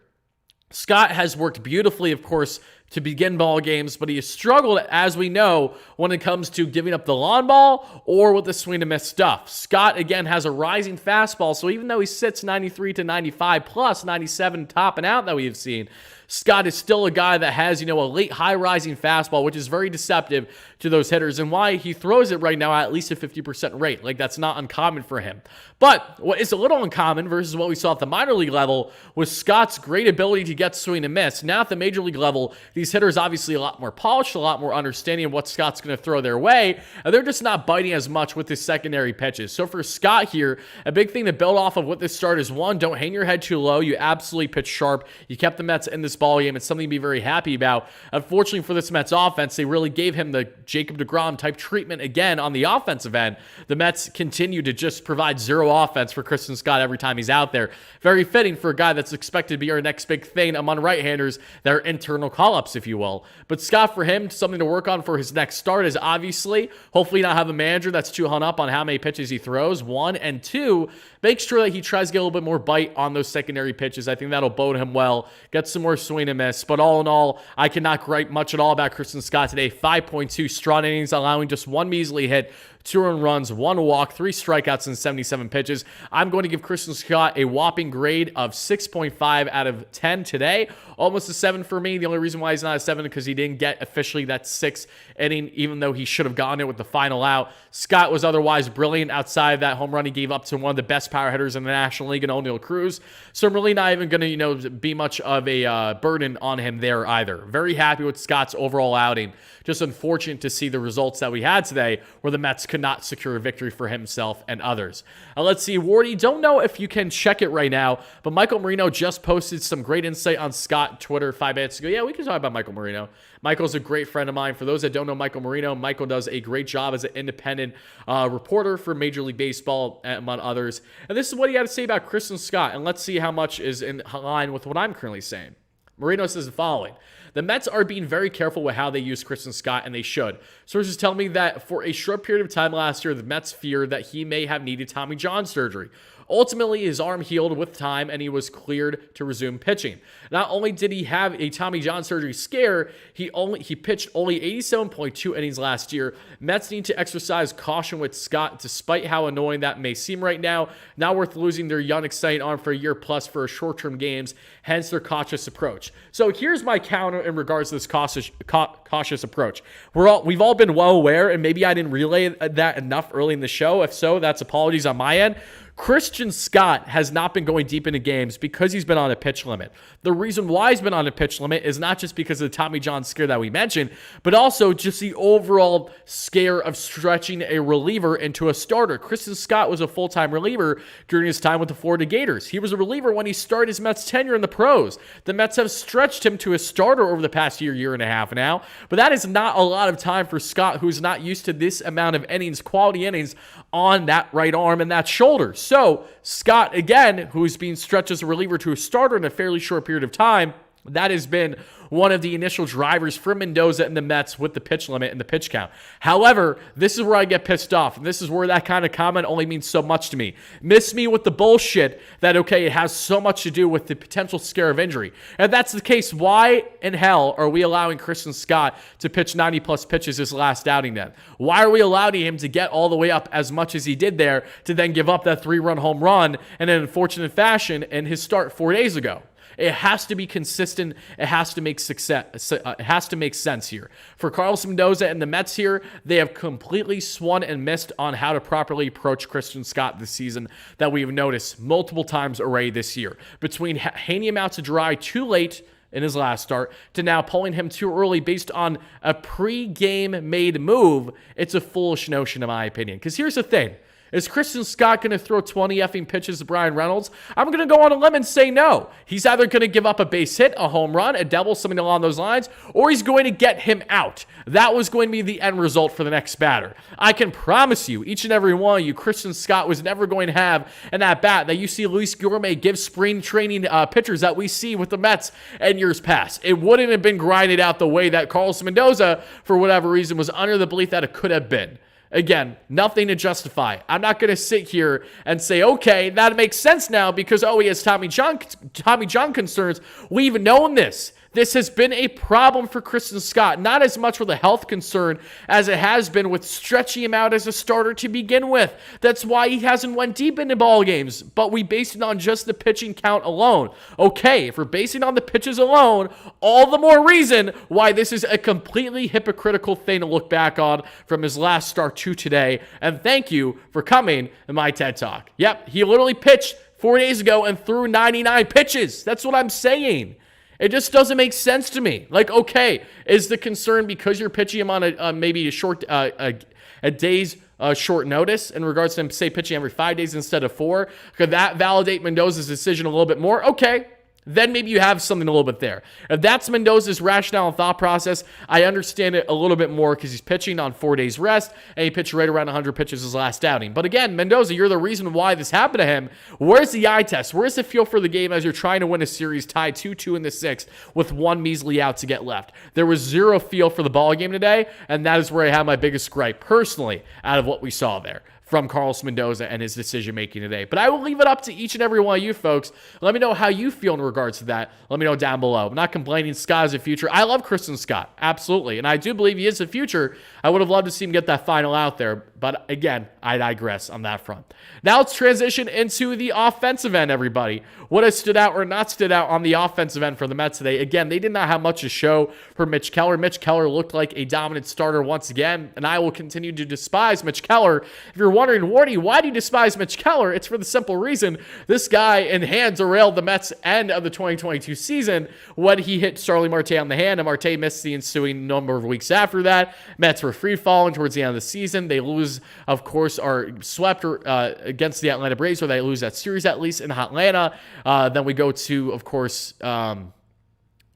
Scott has worked beautifully, of course, to begin ball games, but he has struggled, as we know, when it comes to giving up the lawn ball or with the swing and miss stuff. Scott, again, has a rising fastball, so even though he sits 93 to 95 plus 97 topping out that we have seen, Scott is still a guy that has, a late high rising fastball, which is very deceptive to those hitters, and why he throws it right now at least a 50% rate. Like, that's not uncommon for him. But what is a little uncommon versus what we saw at the minor league level was Scott's great ability to get swing and miss. Now at the major league level, these hitters obviously a lot more polished, a lot more understanding of what Scott's going to throw their way, and they're just not biting as much with his secondary pitches. So for Scott here, a big thing to build off of with this start is, one, don't hang your head too low. You absolutely pitch sharp. You kept the Mets in this ball game. It's something to be very happy about. Unfortunately for this Mets offense, they really gave him the Jacob deGrom type treatment again on the offensive end. The Mets continue to just provide zero offense for Christian Scott every time he's out there. Very fitting for a guy that's expected to be our next big thing among right-handers, their internal call-ups, if you will. But Scott, for him, something to work on for his next start is obviously, hopefully not have a manager that's too hung up on how many pitches he throws, one, and two, make sure that he tries to get a little bit more bite on those secondary pitches. I think that'll bode him well. Get some more swing and miss. But all in all, I cannot gripe much at all about Christian Scott today. 5.2 strong innings, allowing just one measly hit, 2 earned runs, 1 walk, 3 strikeouts, and 77 pitches. I'm going to give Christian Scott a whopping grade of 6.5 out of 10 today. Almost a 7 for me. The only reason why he's not a 7 is because he didn't get officially that 6th inning, even though he should have gotten it with the final out. Scott was otherwise brilliant outside of that home run he gave up to one of the best power hitters in the National League, in O'Neal Cruz. So I'm really not even going to, be much of a burden on him there either. Very happy with Scott's overall outing. Just unfortunate to see the results that we had today, where the Mets could not secure a victory for himself and others. Let's see, Wardy, don't know if you can check it right now, but Michael Marino just posted some great insight on Scott Twitter 5 minutes ago. Yeah, we can talk about Michael Marino. Michael's a great friend of mine. For those that don't know Michael Marino, Michael does a great job as an independent reporter for Major League Baseball, among others. And this is what he had to say about Christian Scott, and let's see how much is in line with what I'm currently saying. Marino says the following: the Mets are being very careful with how they use Christian Scott, and they should. Sources tell me that for a short period of time last year, the Mets feared that he may have needed Tommy John surgery. Ultimately, his arm healed with time, and he was cleared to resume pitching. Not only did he have a Tommy John surgery scare, he pitched only 87.2 innings last year. Mets need to exercise caution with Scott, despite how annoying that may seem right now. Not worth losing their young, exciting arm for a year plus for short-term games, hence their cautious approach. So here's my counter in regards to this cautious approach. We've all been well aware, and maybe I didn't relay that enough early in the show. If so, that's apologies on my end. Christian Scott has not been going deep into games because he's been on a pitch limit. The reason why he's been on a pitch limit is not just because of the Tommy John scare that we mentioned, but also just the overall scare of stretching a reliever into a starter. Christian Scott was a full-time reliever during his time with the Florida Gators. He was a reliever when he started his Mets tenure in the pros. The Mets have stretched him to a starter over the past year and a half now, but that is not a lot of time for Scott, who's not used to this amount of innings, quality innings, on that right arm and that shoulder. So Scott, again, who's being stretched as a reliever to a starter in a fairly short period of time, That has been one of the initial drivers for Mendoza and the Mets with the pitch limit and the pitch count. However, this is where I get pissed off. And this is where that kind of comment only means so much to me. Miss me with the bullshit that, okay, it has so much to do with the potential scare of injury. If that's the case, why in hell are we allowing Christian Scott to pitch 90-plus pitches his last outing then? Why are we allowing him to get all the way up as much as he did there to then give up that 3-run home run in an unfortunate fashion in his start 4 days ago? It has to be consistent. It has to make success. It has to make sense here. For Carlos Mendoza and the Mets here, they have completely swung and missed on how to properly approach Christian Scott this season that we've noticed multiple times already this year. Between hanging him out to dry too late in his last start to now pulling him too early based on a pre-game made move, it's a foolish notion in my opinion. Because here's the thing. Is Christian Scott going to throw 20 effing pitches to Brian Reynolds? I'm going to go on a limb and say no. He's either going to give up a base hit, a home run, a double, something along those lines, or he's going to get him out. That was going to be the end result for the next batter. I can promise you, each and every one of you, Christian Scott was never going to have an at-bat that you see Luis Gourmet give spring training pitchers that we see with the Mets in years past. It wouldn't have been grinded out the way that Carlos Mendoza, for whatever reason, was under the belief that it could have been. Again, nothing to justify. I'm not going to sit here and say, okay, that makes sense now because, he has Tommy John concerns. We've known this. This has been a problem for Christian Scott, not as much with a health concern as it has been with stretching him out as a starter to begin with. That's why he hasn't went deep into ball games, but we based it on just the pitching count alone. Okay, if we're basing on the pitches alone, all the more reason why this is a completely hypocritical thing to look back on from his last start to today. And thank you for coming to my TED Talk. Yep, he literally pitched 4 days ago and threw 99 pitches. That's what I'm saying. It just doesn't make sense to me. Like, okay, is the concern because you're pitching him on maybe a day's short notice in regards to him, say, pitching every 5 days instead of 4? Could that validate Mendoza's decision a little bit more? Okay. Then maybe you have something a little bit there. If that's Mendoza's rationale and thought process, I understand it a little bit more because he's pitching on 4 days rest and he pitched right around 100 pitches his last outing. But again, Mendoza, you're the reason why this happened to him. Where's the eye test? Where's the feel for the game as you're trying to win a series tied 2-2 in the 6th with one measly out to get left? There was zero feel for the ball game today, and that is where I have my biggest gripe personally out of what we saw there from Carlos Mendoza and his decision-making today. But I will leave it up to each and every one of you folks. Let me know how you feel in regards to that. Let me know down below. I'm not complaining Scott is the future. I love Christian Scott, absolutely. And I do believe he is the future. I would have loved to see him get that final out there. But again, I digress on that front. Now let's transition into the offensive end, everybody. What has stood out or not stood out on the offensive end for the Mets today? Again, they did not have much to show for Mitch Keller. Mitch Keller looked like a dominant starter once again, and I will continue to despise Mitch Keller. If you're wondering, Wardy, why do you despise Mitch Keller? It's for the simple reason this guy in hand derailed the Mets' end of the 2022 season when he hit Starling Marte on the hand, and Marte missed the ensuing number of weeks after that. Mets were free-falling towards the end of the season. They lose, of course, are swept against the Atlanta Braves, or they lose that series at least in Atlanta. Then we go to, of course, the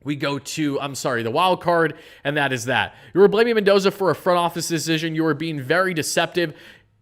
wild card, and that is that. You were blaming Mendoza for a front office decision. You were being very deceptive.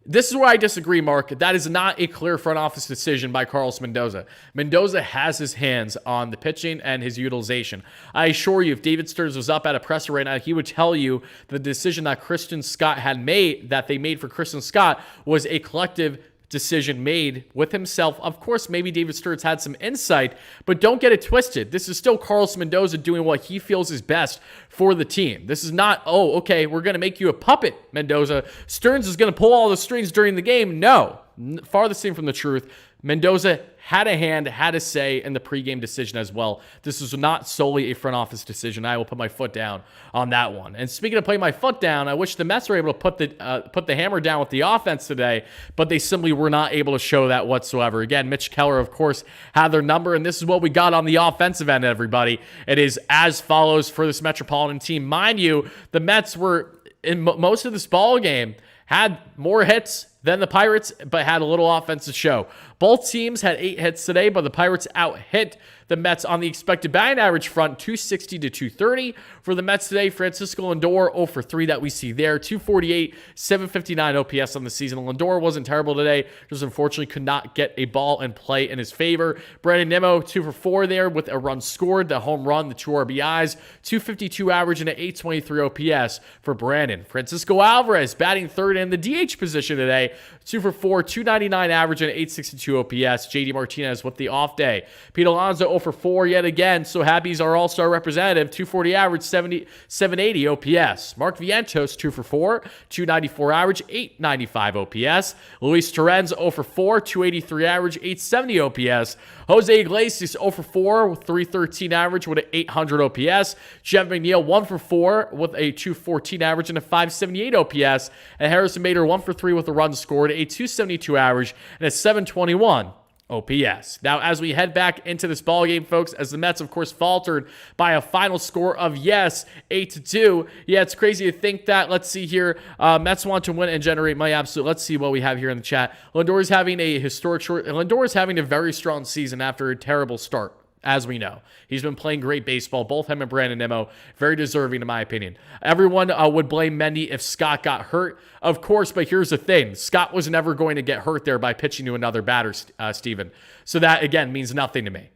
This is where I disagree, Mark. That is not a clear front office decision by Carlos Mendoza. Mendoza has his hands on the pitching and his utilization. I assure you, if David Stearns was up at a presser right now, he would tell you the decision that Christian Scott had made, that they made for Christian Scott, was a collective decision made with himself. Of course, maybe David Stearns had some insight, but don't get it twisted. This is still Carlos Mendoza doing what he feels is best for the team. This is not, okay, we're going to make you a puppet, Mendoza. Stearns is going to pull all the strings during the game. No, farthest thing from the truth. Mendoza had a hand, had a say in the pregame decision as well. This is not solely a front office decision. I will put my foot down on that one. And speaking of putting my foot down, I wish the Mets were able to put the hammer down with the offense today, but they simply were not able to show that whatsoever. Again, Mitch Keller, of course, had their number, and this is what we got on the offensive end, everybody. It is as follows for this Metropolitan team. Mind you, the Mets were, in most of this ball game, had more hits, than the Pirates, but had a little offense to show. Both teams had 8 hits today, but the Pirates out-hit the Mets on the expected batting average front, 260 to 230. For the Mets today, Francisco Lindor, 0 for 3 that we see there, 248, 759 OPS on the season. Lindor wasn't terrible today, just unfortunately could not get a ball in play in his favor. Brandon Nimmo, 2 for 4 there with a run scored, the home run, the 2 RBIs, 252 average and an 823 OPS for Brandon. Francisco Alvarez batting third in the DH position today, 2 for 4, 299 average and 862 OPS. JD Martinez with the off day. Pete Alonso 0 for 4 yet again. So happy he's our all-star representative. 240 average, 780 OPS. Mark Vientos 2 for 4, 294 average, 895 OPS. Luis Torrens 0 for 4, 283 average, 870 OPS. Jose Iglesias 0 for 4 with 313 average with an 800 OPS. Jeff McNeil 1 for 4 with a 214 average and a 578 OPS. And Harrison Bader 1 for 3 with a run scored, a 272 average and a 721 OPS. Now, as we head back into this ball game, folks, as the Mets, of course, faltered by a final score of 8-2. Yeah, it's crazy to think that. Let's see here. Mets want to win and generate money. Absolutely. Let's see what we have here in the chat. Lindor is having a historic short. Lindor is having a very strong season after a terrible start. As we know, he's been playing great baseball. Both him and Brandon Nimmo, very deserving in my opinion. Everyone would blame Mendy if Scott got hurt, of course, but here's the thing. Scott was never going to get hurt there by pitching to another batter, Steven. So that, again, means nothing to me.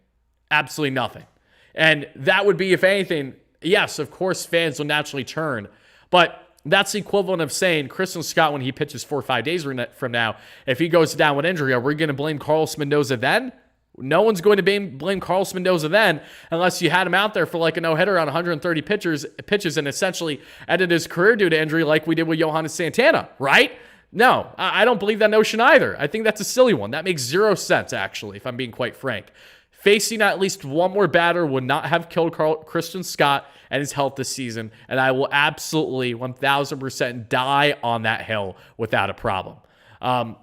Absolutely nothing. And that would be, if anything, yes, of course, fans will naturally turn. But that's the equivalent of saying Christian Scott, when he pitches 4 or 5 days from now, if he goes down with injury, are we going to blame Carlos Mendoza then? No one's going to blame Carlos Mendoza then, unless you had him out there for like a no-hitter on 130 pitches and essentially ended his career due to injury like we did with Yohannes Santana, right? No, I don't believe that notion either. I think that's a silly one. That makes zero sense, actually, if I'm being quite frank. Facing at least one more batter would not have killed Christian Scott and his health this season, and I will absolutely 1,000% die on that hill without a problem.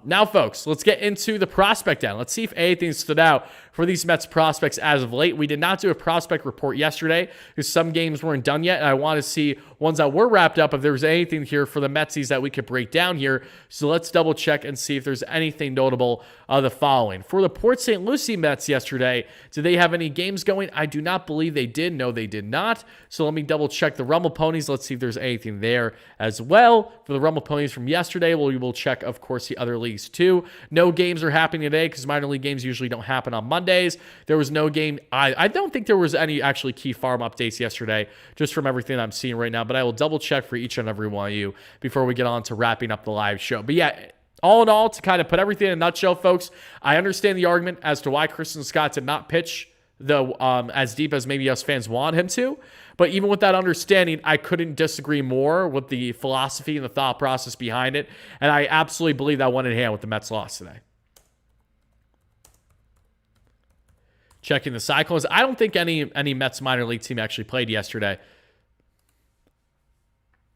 Now, folks, let's get into the prospect end. Let's see if anything stood out for these Mets prospects as of late. We did not do a prospect report yesterday because some games weren't done yet, and I want to see ones that were wrapped up if there was anything here for the Metsies that we could break down here. So let's double check and see if there's anything notable of the following. For the Port St. Lucie Mets yesterday, did they have any games going? I do not believe they did. No, they did not. So let me double check the Rumble Ponies. Let's see if there's anything there as well. For the Rumble Ponies from yesterday, we will check, of course, the other leagues too. No games are happening today because minor league games usually don't happen on Mondays. There was no game. I don't think there was any actually key farm updates yesterday, just from everything I'm seeing right now, but I will double check for each and every one of you before we get on to wrapping up the live show. But yeah, all in all, to kind of put everything in a nutshell, folks, I understand the argument as to why Christian Scott did not pitch as deep as maybe us fans want him to. But even with that understanding, I couldn't disagree more with the philosophy and the thought process behind it. And I absolutely believe that went in hand with the Mets loss today. Checking the Cyclones. I don't think any Mets minor league team actually played yesterday.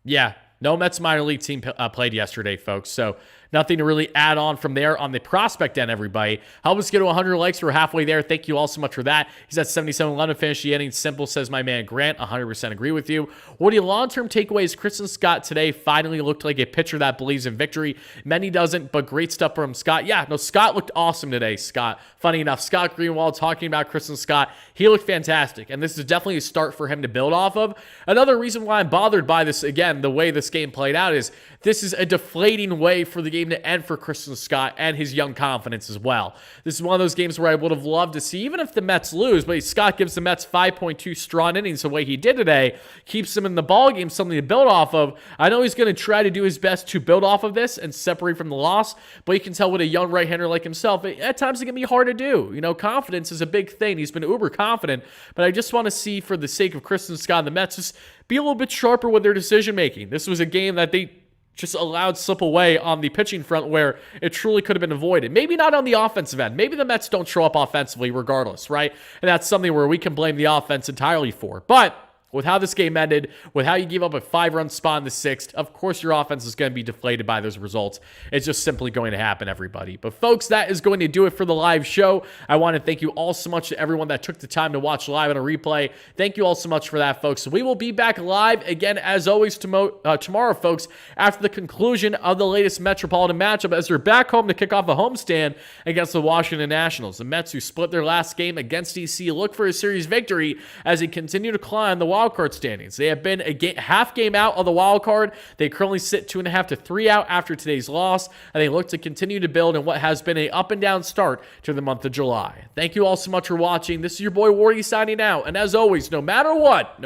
Yeah, no Mets minor league team played yesterday, folks. So nothing to really add on from there on the prospect end, everybody. Help us get to 100 likes. We're halfway there. Thank you all so much for that. He's at 77. Let him finish the inning. Simple, says my man Grant. 100% agree with you. What are your long-term takeaways? Christian Scott today finally looked like a pitcher that believes in victory. Many doesn't, but great stuff from Scott. Yeah, no, Scott looked awesome today, Scott. Funny enough, Scott Greenwald talking about Christian Scott. He looked fantastic, and this is definitely a start for him to build off of. Another reason why I'm bothered by this, again, the way this game played out is this is a deflating way for the game to end for Christian Scott and his young confidence as well. This is one of those games where I would have loved to see, even if the Mets lose, but Scott gives the Mets 5.2 strong innings the way he did today, keeps them in the ball game, something to build off of. I know he's going to try to do his best to build off of this and separate from the loss, but you can tell with a young right-hander like himself, at times it can be hard to do. You know, confidence is a big thing. He's been uber confident, but I just want to see, for the sake of Christian Scott and the Mets, just be a little bit sharper with their decision-making. This was a game that they just allowed slip away on the pitching front where it truly could have been avoided. Maybe not on the offensive end. Maybe the Mets don't show up offensively regardless, right? And that's something where we can blame the offense entirely for. But With how this game ended, with how you gave up a 5-run spot in the 6th, of course your offense is going to be deflated by those results. It's just simply going to happen, everybody. But folks, that is going to do it for the live show. I want to thank you all so much to everyone that took the time to watch live on a replay. Thank you all so much for that, folks. We will be back live again, as always, tomorrow, folks, after the conclusion of the latest Metropolitan matchup, as they're back home to kick off a homestand against the Washington Nationals. The Mets, who split their last game against DC, look for a series victory as they continue to climb the wildcard standings. They have been half game out of the wildcard. They currently sit 2.5 to 3 out after today's loss, and they look to continue to build in what has been an up and down start to the month of July. Thank you all so much for watching. This is your boy Wardy signing out, and as always, no matter what,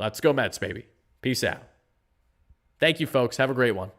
let's go Mets, baby. Peace out. Thank you, folks. Have a great one.